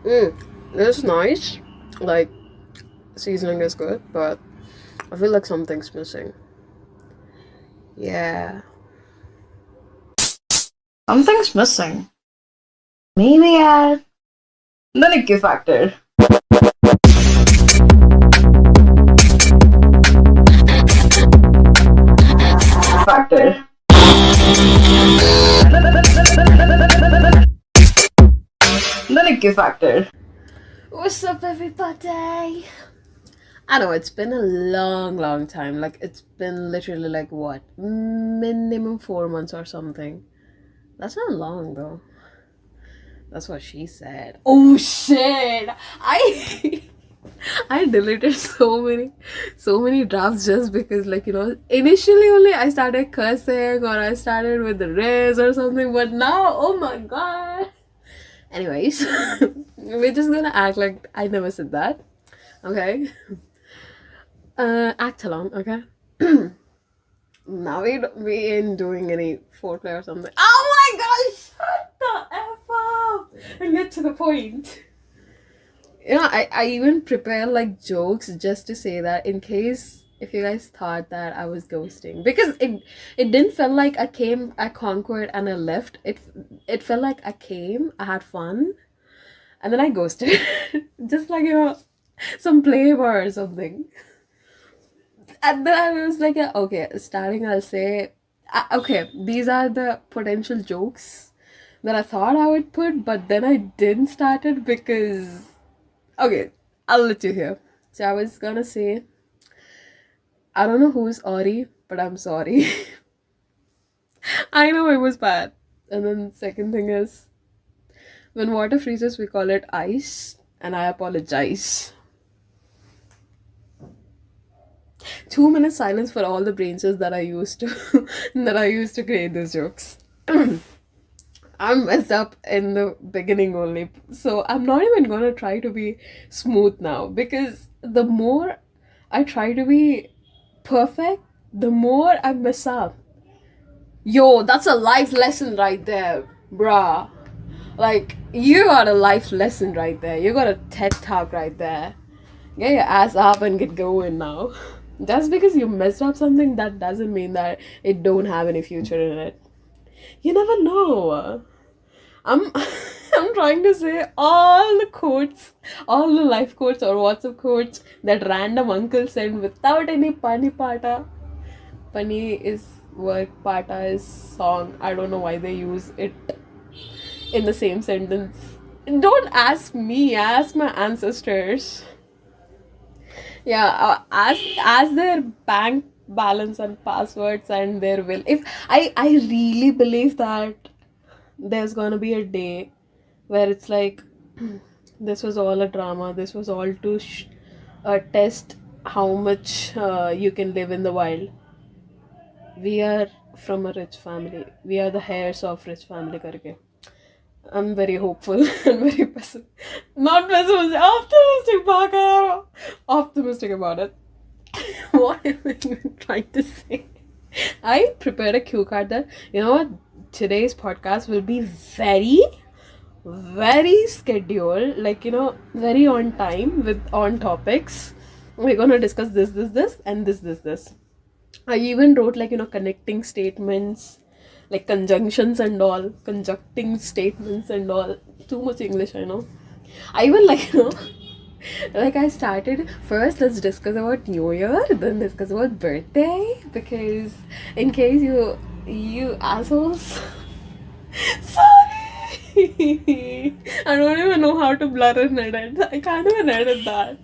Mm, it's nice. Like, seasoning is good, but I feel like something's missing. Yeah. Something's missing. Maybe add the Nicky factor. Factor. The Nicky factor. What's up, everybody? I know it's been a long, long time. Like, it's been literally like what? Minimum 4 months or something. That's not long, though. That's what she said. Oh shit! I I deleted so many drafts just because, like, initially only I started cursing or I started with the raise or something, but now, oh my god. Anyways, we're just gonna act like I never said that. Okay. Act along. Okay. Now we ain't doing any foreplay or something. Oh my gosh! Shut the f up and get to the point. I even prepare like jokes just to say that in case if you guys thought that I was ghosting, because it didn't feel like I came, I conquered, and I left. It felt like I came, I had fun, and then I ghosted, just like some playboy or something. And then I was like, okay, starting, I'll say, okay, these are the potential jokes that I thought I would put, but then I didn't start it because, okay, I'll let you hear. So I was gonna say, I don't know who's Ori, but I'm sorry. I know it was bad. And then second thing is, when water freezes, we call it ice, and I apologize. 2 minutes silence for all the brain cells that I used to that I used to create these jokes. I'm messed up in the beginning only. So I'm not even gonna try to be smooth now, because the more I try to be perfect, the more I mess up. Yo, that's a life lesson right there, bruh. Like, you got a life lesson right there. You got a TED talk right there. Get your ass up and get going now. Just because you messed up something, that doesn't mean that it don't have any future in it. You never know. I'm I'm trying to say all the quotes, all the life quotes or WhatsApp quotes that random uncle sent without any pani pata. Pani is work, pata is song. I don't know why they use it in the same sentence. Don't ask me, ask my ancestors. Yeah, as their bank balance and passwords and their will. If I really believe that there's gonna be a day where it's like, this was all a drama, this was all to test how much you can live in the wild. We are from a rich family, we are the heirs of rich family karke. I'm very hopeful and very not pessimistic, optimistic baka, optimistic about it. What am I even trying to say? I prepared a cue card that, you know what, today's podcast will be very, very scheduled, like, very on time with on topics. We're gonna discuss this, and this. I even wrote, like, connecting statements, like conjunctions and all, conjuncting statements and all. Too much English, I know. I even, like, like, I started first, let's discuss about New Year, then discuss about birthday, because in case you assholes. Sorry. I don't even know how to blur and edit. I can't even edit that.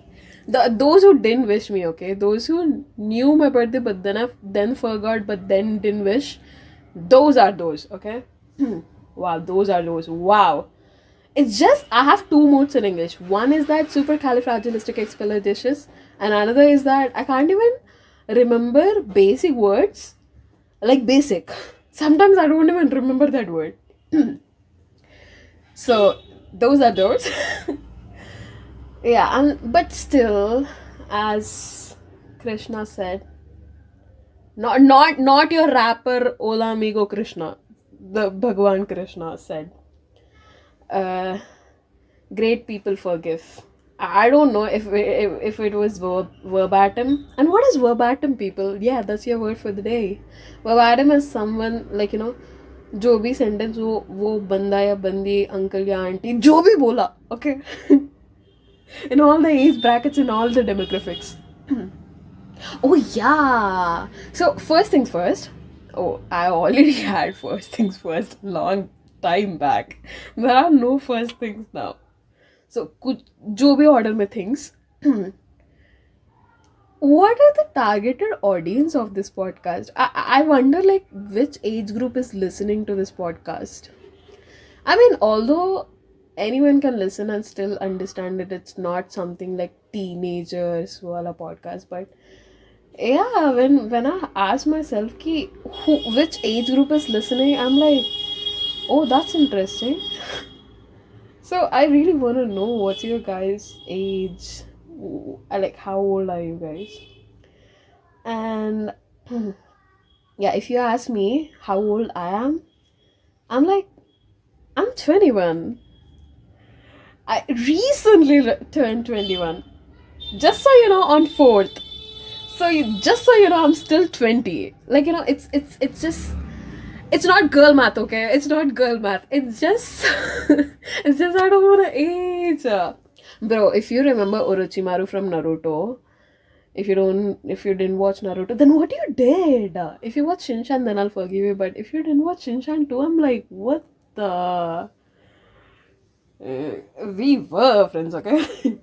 Those who didn't wish me, okay, those who knew my birthday but then forgot but then didn't wish, those are those, okay. Wow, those are those. Wow. It's just I have two moods in English. One is that supercalifragilisticexpialidocious, and another is that I can't even remember basic words, like basic. Sometimes I don't even remember that word. So those are those. Yeah, and but still, as Krishna said, not your rapper Ola Amigo Krishna, the Bhagwan Krishna said, uh, Great people forgive. I don't know if it was verbatim. And what is verbatim, people? Yeah, that's your word for the day. Verbatim is someone like, जो भी sentence वो बंदा या बंदी uncle या auntie जो भी बोला, okay, in all the age brackets, in all the demographics. Oh yeah. So first things first. Oh, I already had first things first long time back. There are no first things now. So कुछ जो भी order में things. What are the targeted audience of this podcast? I wonder like which age group is listening to this podcast. I mean, although anyone can listen and still understand that it's not something like teenagers wala podcast, but yeah, when I ask myself ki which age group is listening, I'm like, oh, that's interesting. So I really want to know what's your guys' age, like how old are you guys? And yeah, if you ask me how old I am, I'm like, I'm 21. I recently turned 21. Just so you know, on 4th. So just so you know, I'm still 20. Like, it's just, it's not girl math, okay? It's not girl math. It's just it's just I don't want to age. Bro, if you remember Orochimaru from Naruto, if you didn't watch Naruto, then what you did? If you watch Shinshan, then I'll forgive you. But if you didn't watch Shinshan too, I'm like, what the? We were friends, okay?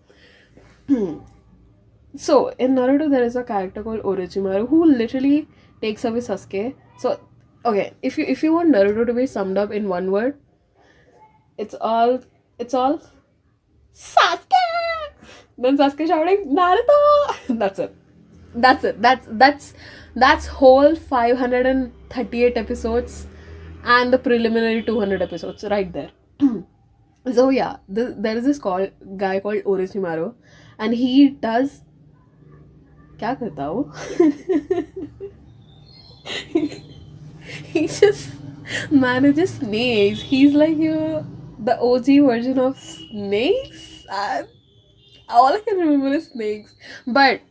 So in Naruto, there is a character called Orochimaru who literally takes away Sasuke. So okay, if you want Naruto to be summed up in one word, it's all Sasuke. Then Sasuke shouting Naruto. That's it. That's it. That's whole 538 episodes and the preliminary 200 episodes right there. So yeah, there is this guy called Orochimaru, and he does. क्या करता वो? He just manages snakes. He's like the OG version of snakes. All I can remember is snakes. But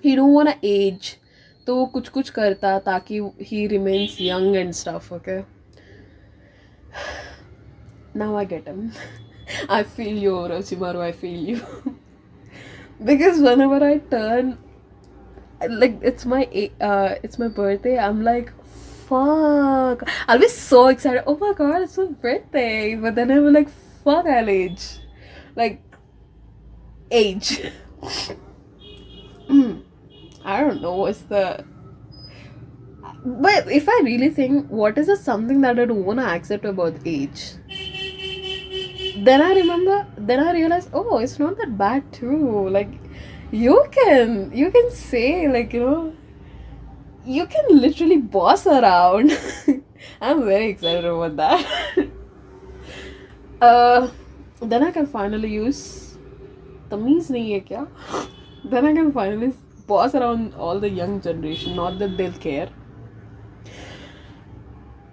he don't wanna age. तो वो कुछ कुछ करता ताकि he remains young and stuff. Okay. Now I get him. I feel you, Orochimaru. I feel you. Because whenever I turn, like it's my birthday, I'm like, fuck, I'll be so excited, oh my god, it's my birthday, but then I'm like, fuck, I'll age, like, age. I don't know what's the, but if I really think what is the something that I don't want to accept about age, then I realize, oh, it's not that bad too. Like, you can say, like, you can literally boss around. I'm very excited about that. Then I can finally use तमीज़ नहीं है क्या? Then I can finally boss around all the young generation. Not that they'll care.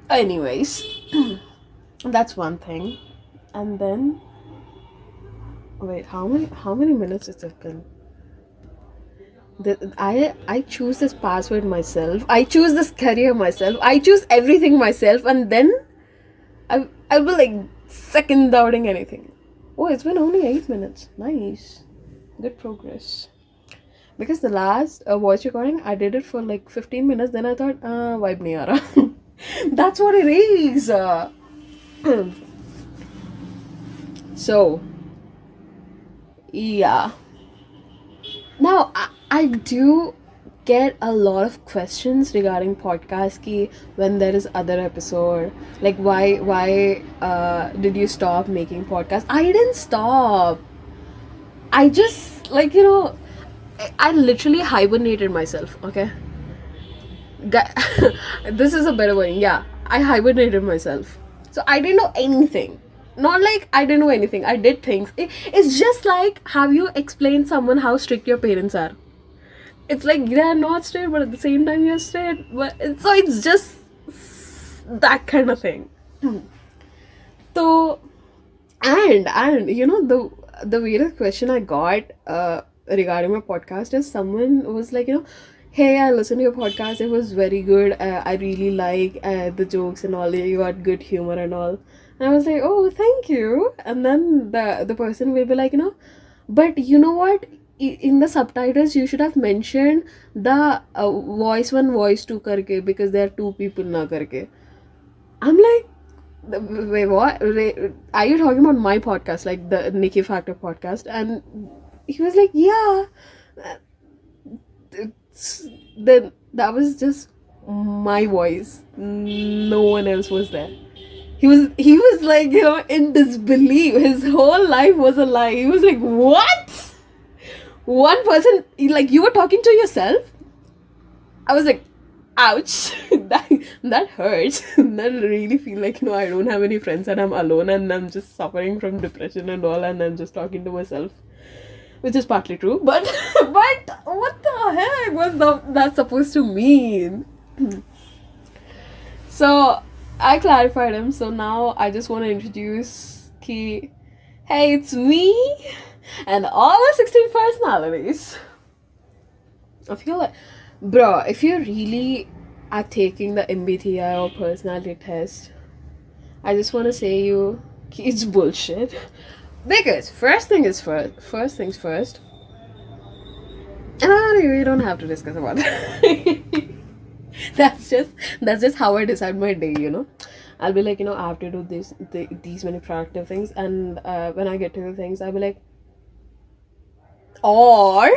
Anyways, that's one thing. And then, wait, how many minutes is it been? I choose this password myself. I choose this career myself. I choose everything myself, and then I will like second doubting anything. Oh, it's been only 8 minutes. Nice, good progress. Because the last voice recording, I did it for like 15 minutes. Then I thought, vibe nahi aa raha. That's what it is. So, yeah. Now, I do get a lot of questions regarding podcast ki when there is other episode, like why did you stop making podcast? I didn't stop. I just like I literally hibernated myself. Okay, this is a better way. Yeah, I hibernated myself. So I didn't know anything. Not like I didn't know anything. I did things. It's just like have you explained someone how strict your parents are. It's like they're not straight, but at the same time you're straight. So it's just that kind of thing. So and the weirdest question I got regarding my podcast is someone was like, hey, I listened to your podcast. It was very good. I really like the jokes and all. You got good humor and all. And I was like, oh, thank you. And then the person will be like, but you know what? In the subtitles, you should have mentioned the voice one, voice two karke, because there are two people na karke. I'm like, wait, what? Are you talking about my podcast, like the Nikki Factor podcast? And he was like, yeah. Then that was just my voice. No one else was there. He was like, in disbelief. His whole life was a lie. He was like, what? One person, like, you were talking to yourself? I was like, ouch. that hurts. That really feel like, I don't have any friends and I'm alone and I'm just suffering from depression and all, and I'm just talking to myself, which is partly true, but but what the heck was that supposed to mean? So I clarified him. So now I just want to introduce Ki. Hey, it's me and all our 16 personalities. I feel like, bro, if you really are taking the MBTI or personality test, I just want to say you, it's bullshit. Because first things first. We don't have to discuss about that. that's just how I decide my day. I'll be like, I have to do these many productive things, and when I get to the things, I'll be like, or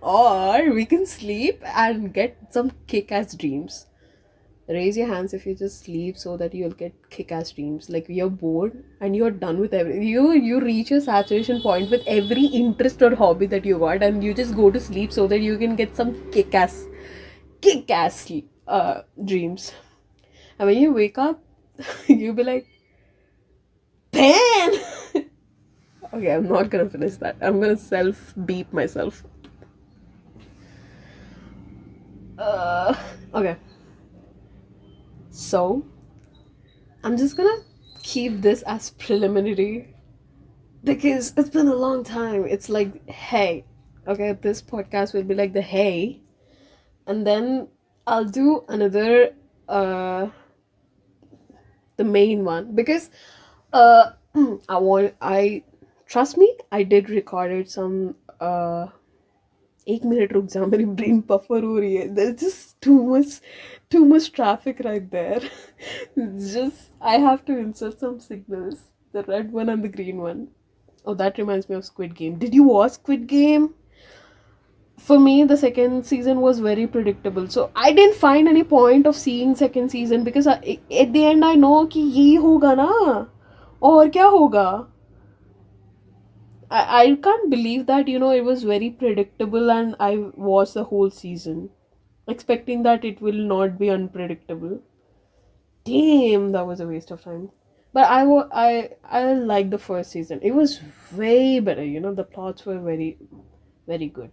or we can sleep and get some kick-ass dreams. Raise your hands if you just sleep so that you'll get kick-ass dreams. Like, you're bored and you're done with everything. You reach your saturation point with every interest or hobby that you got, and you just go to sleep so that you can get some kick-ass dreams. And when you wake up, you'll be like, man. Okay, I'm not gonna finish that. I'm gonna self-beep myself. Okay. So, I'm just gonna keep this as preliminary because it's been a long time. It's like, hey, okay, this podcast will be like the hey, and then I'll do another, the main one, because I trust me, I did recorded some 1 minute रुक जा मेरी brain buffer हो रही है. There's just too much traffic right there. It's just I have to insert some signals, the red one and the green one. Oh, that reminds me of Squid Game. Did you watch Squid Game? For me, the second season was very predictable, so I didn't find any point of seeing second season because at the end I know कि ये होगा ना, और क्या होगा. I can't believe that, it was very predictable and I watched the whole season expecting that it will not be unpredictable. Damn, that was a waste of time. But I liked the first season. It was way better, the plots were very, very good.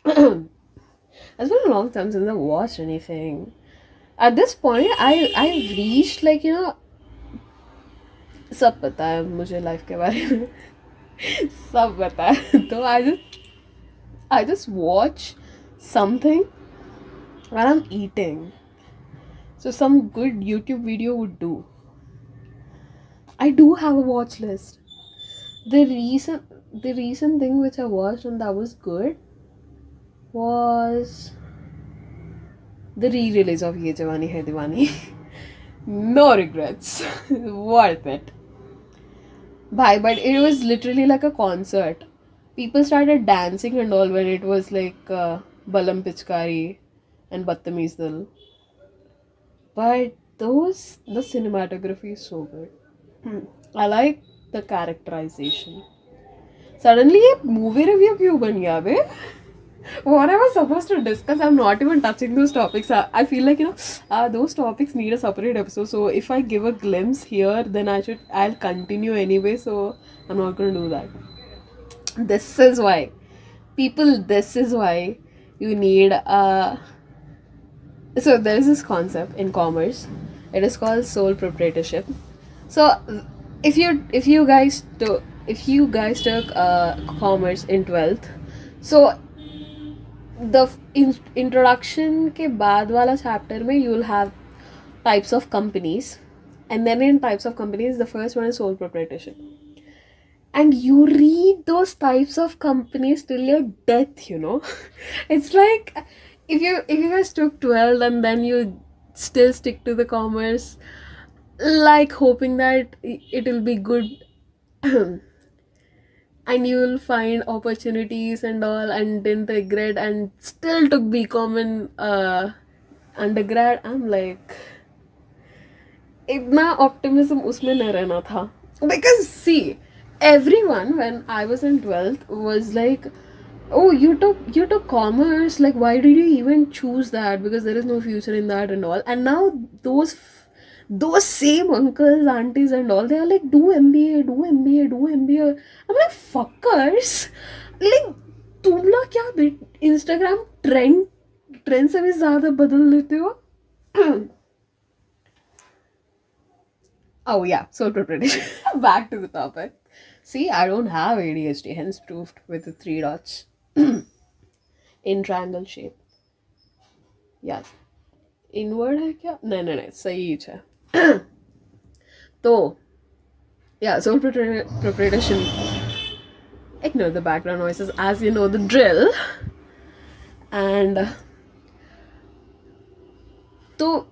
It's been a long time since I watched anything. At this point, I've reached, like, सब पता है मुझे life के बारे में. सब पता है. तो I just watch something when I'm eating. So some good YouTube video would do. I do have a watch list. The recent thing which I watched and that was good was the re-release of Ye Jawani Hai Diwani. No regrets. Worth it. Bye, but it was literally like a concert. People started dancing and all when it was like Balam Pichkari and Battamiz Dil. But the cinematography is so good. I like the characterization. Suddenly, a movie review क्यों बन गया बे? What I was supposed to discuss, I'm not even touching those topics. I feel like, those topics need a separate episode. So if I give a glimpse here, then I'll continue anyway. So I'm not going to do that. This is why. People, this is why you need so there is this concept in commerce. It is called sole proprietorship. So if you guys if you guys took commerce in 12th, so the introduction के बाद वाला chapter में you'll have types of companies, and then in types of companies the first one is sole proprietorship, and you read those types of companies till your death, you know. It's like, if you guys took 12 and then you still stick to the commerce, like hoping that it will be good, and you'll find opportunities and all, and didn't regret and still took BCom in undergrad. I'm like, इतना optimism उसमें न रहना था. Because see, everyone when I was in 12th was like, oh, you took commerce, like why did you even choose that, because there is no future in that and all. And now those same uncles, aunties and all, they are like, do MBA, do MBA, do MBA. I'm like, fuckers, like तुम लोग क्या Instagram trend से भी ज्यादा बदल लेते हो. Oh yeah, sole proprietorship. Back to the topic. See, I don't have ADHD, hence proved with the three dots in triangle shape. Yes. Inward है क्या? नहीं, सही है. तो yeah, sole proprietorship. Ignore the background noises, as you know the drill. And so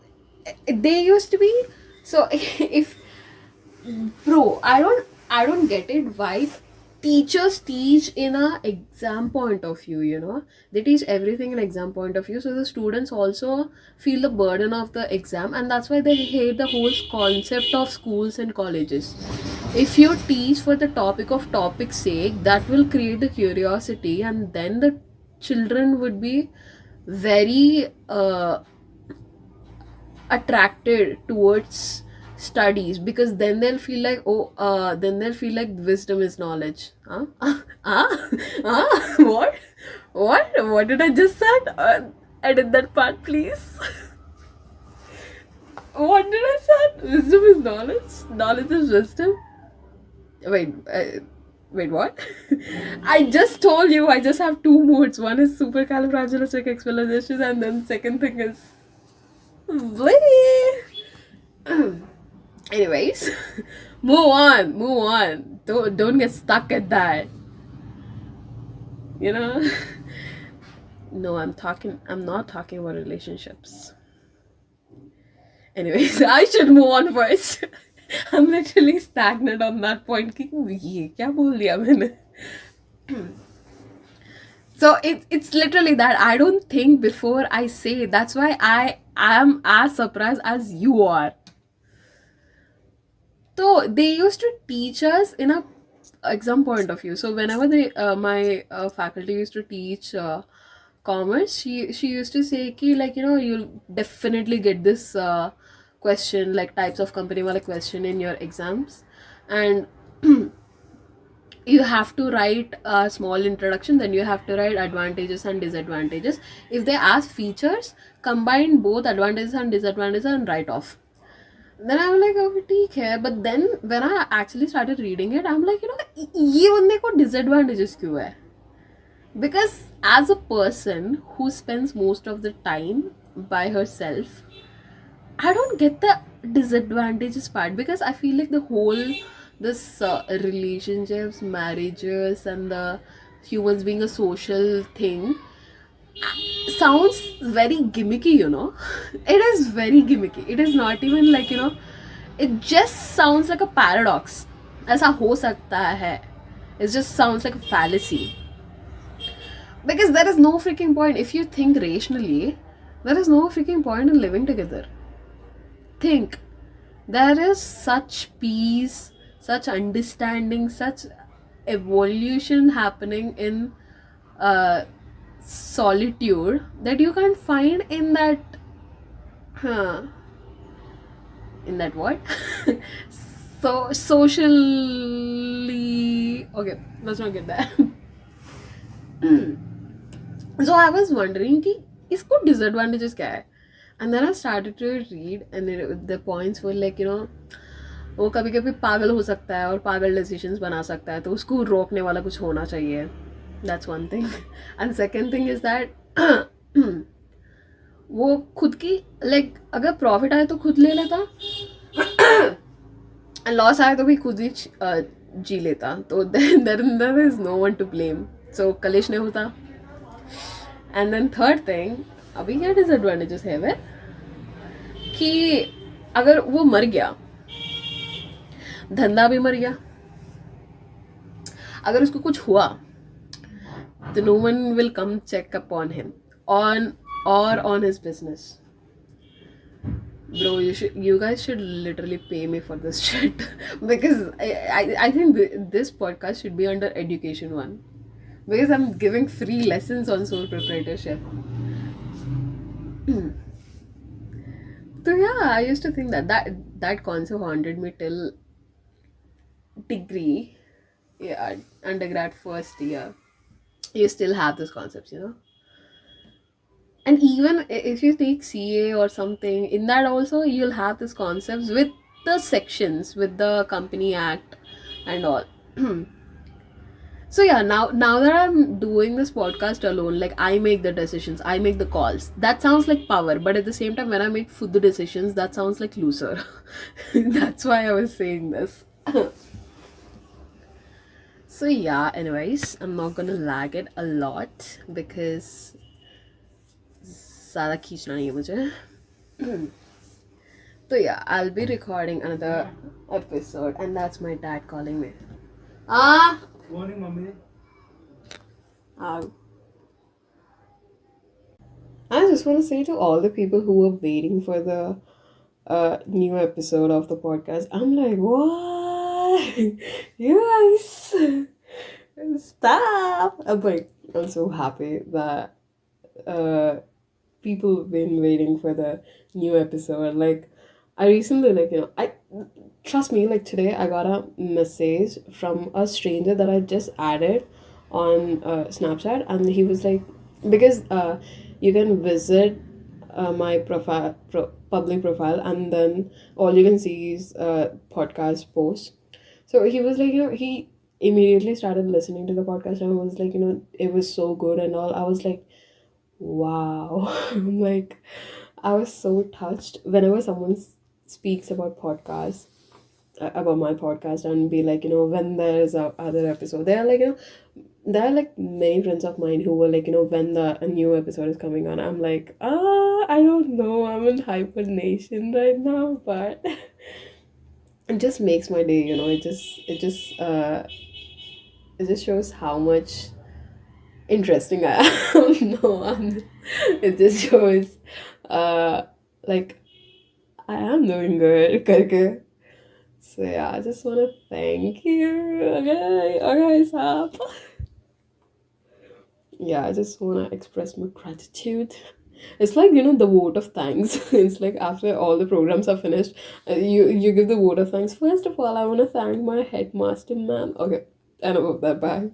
they used to be, so if, bro, I don't get it why teachers teach in a exam point of view, you know. They teach everything in exam point of view, so the students also feel the burden of the exam, and that's why they hate the whole concept of schools and colleges. If you teach for the topic's sake, that will create the curiosity, and then the children would be very attracted towards studies, because then they'll feel like, then they'll feel like wisdom is knowledge. What did I just said? Edit that part, please. What did I say? Wisdom is knowledge is wisdom. Wait, what? I just told you I just have two moods. One is supercalifragilisticexpialidocious, and then second thing is Blee. Anyways, move on. Don't get stuck at that. You know? No, I'm not talking about relationships. Anyways, I should move on first. I'm literally stagnant on that point. ये क्या बोल दिया मैंने? So it's literally that. I don't think before I say. That's why I am as surprised as you are. So they used to teach us in a exam point of view. So whenever my faculty used to teach commerce, she used to say ki, like, you know, you'll definitely get this question, like types of company wala question in your exams, and you have to write a small introduction, then you have to write advantages and disadvantages. If they ask features, combine both advantages and disadvantages and write off. Then I'm like, okay, ठीक है. But then when I actually started reading it, I'm like, you know, ये बंदे को disadvantages क्यों है? Because as a person who spends most of the time by herself, I don't get the disadvantages part, because I feel like the whole this relationships, marriages, and the humans being a social thing sounds very gimmicky, you know. It is very gimmicky. It is not even like, you know, it just sounds like a paradox. ऐसा हो सकता है. It just sounds like a fallacy. Because there is no freaking point. If you think rationally, there is no freaking point in living together. Think. There is such peace, such understanding, such evolution happening in solitude that you can't find in that in that what? So socially, okay, let's not get that. So I was wondering कि इसको disadvantages क्या है? And then I started to read, and the points were like, you know, वो कभी कभी पागल हो सकता है और पागल डिसीजंस बना सकता है, तो उसको रोकने वाला कुछ होना चाहिए. That's one thing. And second thing is that वो खुद की लाइक अगर प्रॉफिट आए तो खुद ले लेता, लॉस आया तो भी खुद ही जी लेता, तो there is no one to blame. So कलेश नहीं होता. एंड देन थर्ड थिंग, अभी क्या डिसएडवांटेजेस है वे कि अगर वो मर गया, धंधा भी मर गया, अगर उसको कुछ हुआ तो no one will come check upon him on और on his business. Bro, you guys should literally pay me for this shit because I think this podcast should be under education one, because I'm giving free lessons on sole proprietorship. So yeah, I used to think that concept haunted me till degree, yeah, undergrad first year. You still have these concepts, you know. And even if you take CA or something, in that also you'll have these concepts with the sections, with the Company Act and all. So yeah, now that I'm doing this podcast alone, like I make the decisions, I make the calls. That sounds like power, but at the same time, when I make food the decisions, that sounds like loser. That's why I was saying this. So yeah, anyways, I'm not gonna lag it a lot because ज़्यादा खींचना नहीं है मुझे. So yeah, I'll be recording another episode, and that's my dad calling me. Ah. Morning, mommy. I just want to say to all the people who were waiting for the new episode of the podcast, I'm like, what? You guys, stop! I'm so happy that people have been waiting for the new episode. Like, I recently, like, I trust me, like, today I got a message from a stranger that I just added on Snapchat, and he was like, because you can visit my public profile, and then all you can see is podcast posts. So he was like, he immediately started listening to the podcast and was like, it was so good and all. I was like, wow. Like, I was so touched whenever someone speaks about podcasts, about my podcast, and be like, when there's a other episode, there are like, there are like many friends of mine who were like, when a new episode is coming on. I'm like, I don't know, I'm in hibernation right now, but it just makes my day. It just shows how much interesting I am. No, it just shows like I am doing good. करके. So yeah, I just want to thank you. Okay, stop. Yeah, I just want to express my gratitude. It's like, the vote of thanks. It's like after all the programs are finished, you give the vote of thanks. First of all, I want to thank my headmaster, man. Okay, enough of that. Bye.